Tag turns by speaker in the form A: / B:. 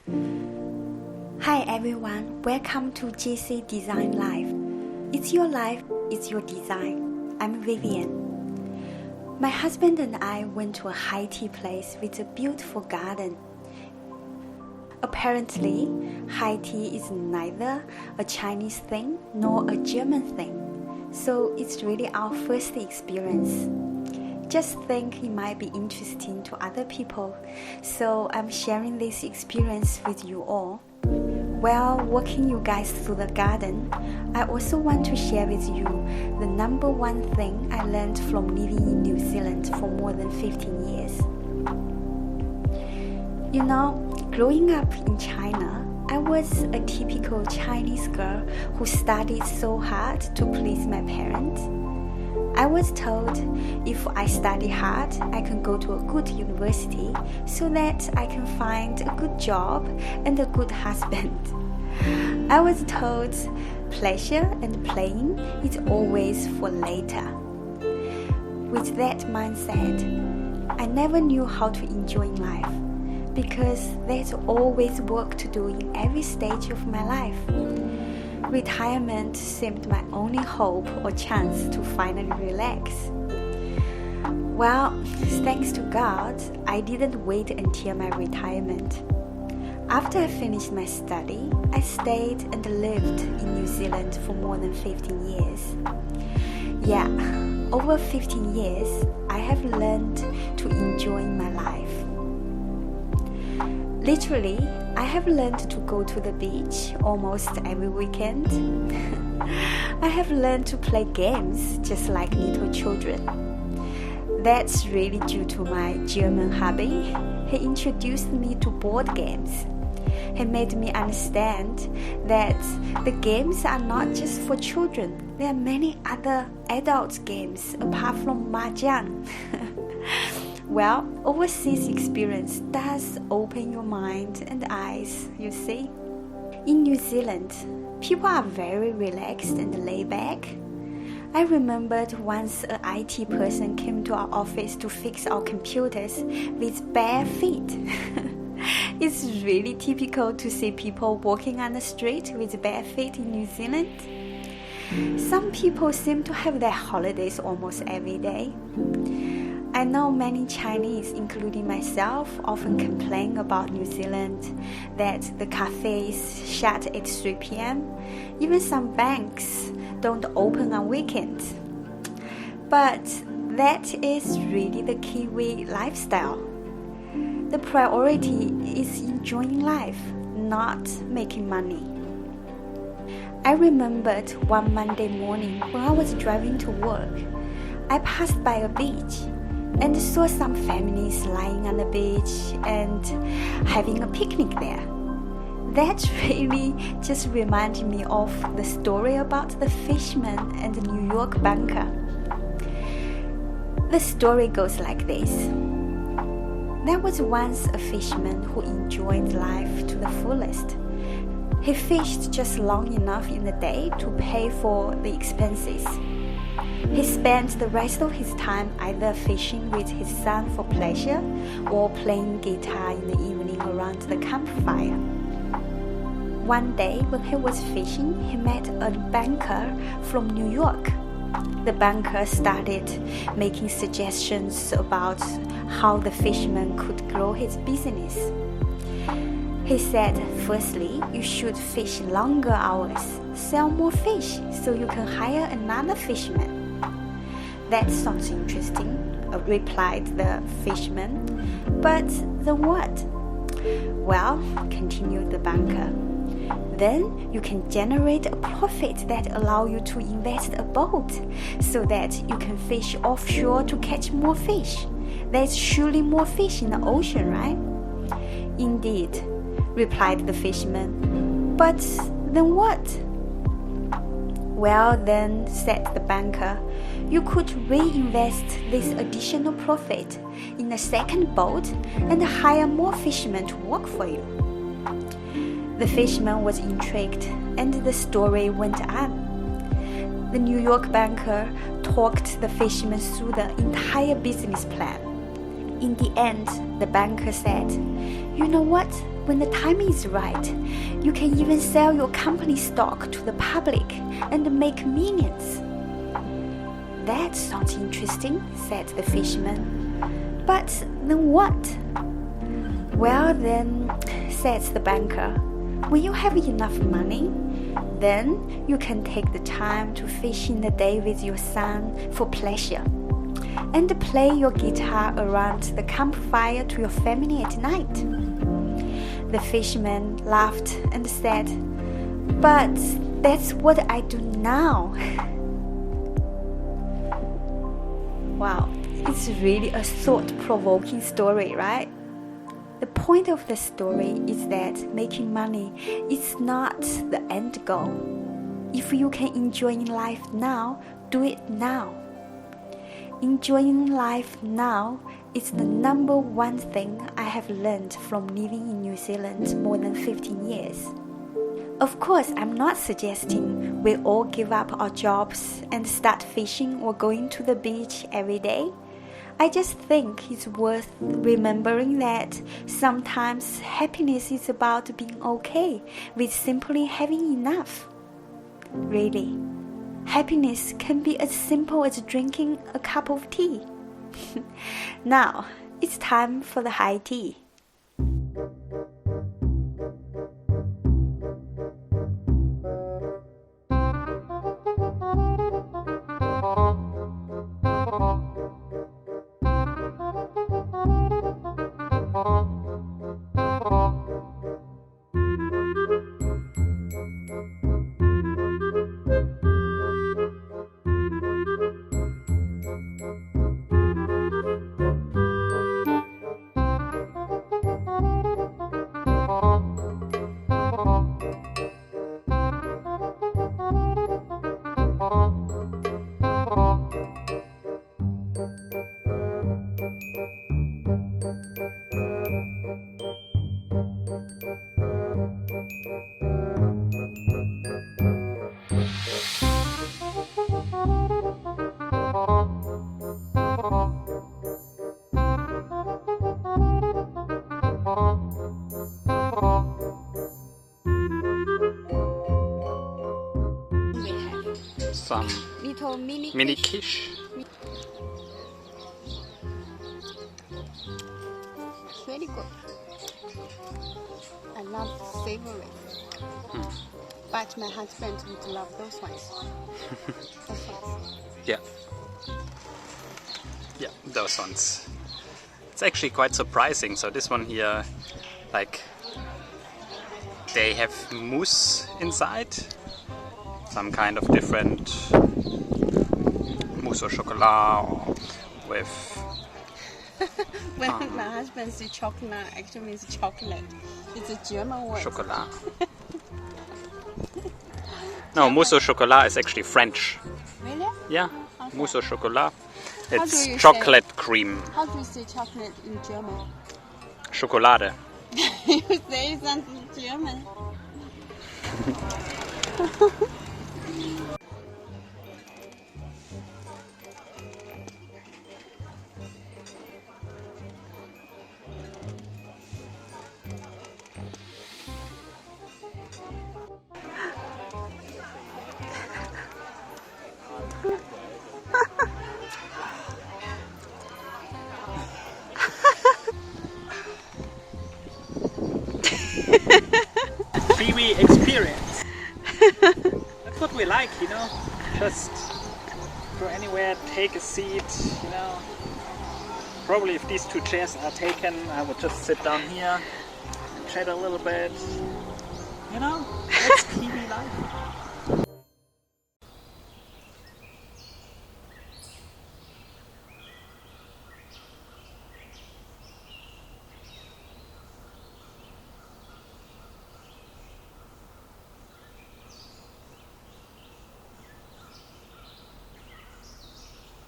A: Hi everyone, welcome to GC Design Life. It's your life, it's your design. I'm Vivian. My husband and I went to a high tea place with a beautiful garden. Apparently, high tea is neither a Chinese thing nor a German thing, so it's really our first experience. Just think it might be interesting to other people, so I'm sharing this experience with you all. While walking you guys through the garden, I also want to share with you the number one thing I learned from living in New Zealand for more than 15 years. You know, growing up in China, I was a typical Chinese girl who studied so hard to please my parents. I was told if I study hard, I can go to a good university so that I can find a good job and a good husband. I was told pleasure and playing is always for later. With that mindset, I never knew how to enjoy life because there's always work to do in every stage of my life. Retirement seemed my only hope or chance to finally relax. Well, thanks to God, I didn't wait until my retirement. After I finished my study, I stayed and lived in New Zealand for more than 15 years. Yeah, over 15 years, I have learned to enjoy my life. Literally, I have learned to go to the beach almost every weekend. I have learned to play games just like little children. That's really due to my German hubby. He introduced me to board games. He made me understand that the games are not just for children. There are many other adult games apart from Majiang. Well, overseas experience does open your mind and eyes, you see. In New Zealand, people are very relaxed and laid back. I remembered once an IT person came to our office to fix our computers with bare feet. It's really typical to see people walking on the street with bare feet in New Zealand. Some people seem to have their holidays almost every day. I know many Chinese, including myself, often complain about New Zealand, that the cafes shut at 3 p.m. Even some banks don't open on weekends. But that is really the Kiwi lifestyle. The priority is enjoying life, not making money. I remembered one Monday morning when I was driving to work, I passed by a beach and saw some families lying on the beach and having a picnic there. That really just reminded me of the story about the fisherman and the New York banker. The story goes like this. There was once a fisherman who enjoyed life to the fullest. He fished just long enough in the day to pay for the expenses. He spent the rest of his time either fishing with his son for pleasure or playing guitar in the evening around the campfire. One day when he was fishing, he met a banker from New York. The banker started making suggestions about how the fisherman could grow his business. He said, firstly, you should fish longer hours, sell more fish so you can hire another fisherman. That sounds interesting, replied the fisherman. But then what? Well, continued the banker, then you can generate a profit that allows you to invest a boat so that you can fish offshore to catch more fish. There's surely more fish in the ocean, right? Indeed, replied the fisherman. But then what? Well then, said the banker, you could reinvest this additional profit in a second boat and hire more fishermen to work for you. The fisherman was intrigued and the story went on. The New York banker talked the fisherman through the entire business plan. In the end, the banker said, you know what? when the time is right, you can even sell your company stock to the public and make millions. That sounds interesting, said the fisherman. But then what? Well then, said the banker, when you have enough money, then you can take the time to fish in the day with your son for pleasure, and play your guitar around the campfire to your family at night. The fisherman laughed and said, but that's what I do now. Wow, it's really a thought-provoking story, right? The point of the story is that making money is not the end goal. If you can enjoy life now, do it now. Enjoying life now is the number one thing I have learned from living in New Zealand more than 15 years. Of course, I'm not suggesting we all give up our jobs and start fishing or going to the beach every day. I just think it's worth remembering that sometimes happiness is about being okay with simply having enough. Really, happiness can be as simple as drinking a cup of tea. Now, it's time for the high tea.
B: Some
A: Little
B: mini quiche.
A: It's really good. I love savory. But my husband would love those ones. Those ones.
B: Yeah. Yeah, those ones. It's actually quite surprising. So this one here, like, they have mousse inside. Some kind of different mousse au chocolat or with...
A: When my husband says chocolate, actually means chocolate. It's a German word.
B: Chocolat. No, mousse au chocolat is actually French.
A: Really?
B: Yeah,
A: Okay.
B: mousse au chocolat.
A: How do
B: It's
A: you
B: chocolate cream.
A: How do you say chocolate in German?
B: Schokolade.
A: You say something German.
B: Freeway experience. That's what we like, you know. Just go anywhere, take a seat, you know. Probably if these two chairs are taken, I would just sit down here and chat a little bit. You know, that's Kiwi life.